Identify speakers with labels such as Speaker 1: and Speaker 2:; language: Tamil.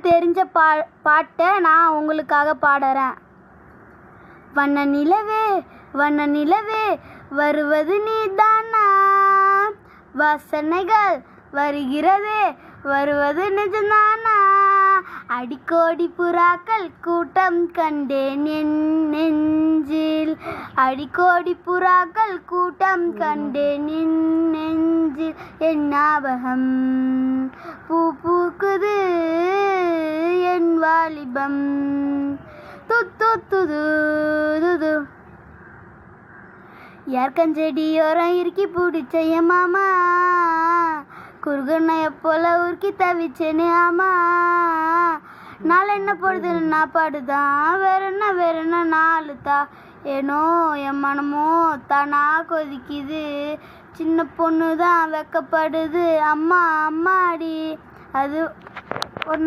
Speaker 1: தெரிஞ்ச பாட்டை நான் உங்களுக்காக பாடுறேன். வண்ண நிலவே வண்ண நிலவே வருவது நீதானா, வாசனைகள் வருகிறதே வருவது நிஜம்தானா, அடிக்கோடி புறாக்கள் கூட்டம் கண்டேன் என் நெஞ்சில், அடிக்கோடி புறாக்கள் கூட்டம் கண்டேன் என் நெஞ்சில், என் ஞாபகம் பூ பூக்குது என் வாலிபம் துது. ஏற்கஞ்செடியோரம் இறுக்கி பிடிச்ச என் மாமா, குறுகுனைய போல உருக்கி தவிச்சேனே ஆமா, நாளை என்ன பொழுது நான் பாடுதான் வேற என்ன நாலு தா, ஏனோ என் மனமோ தானா கொதிக்குது, சின்ன பொண்ணு தான் வெக்கப்படுது அம்மா அம்மாடி. அது ஒரு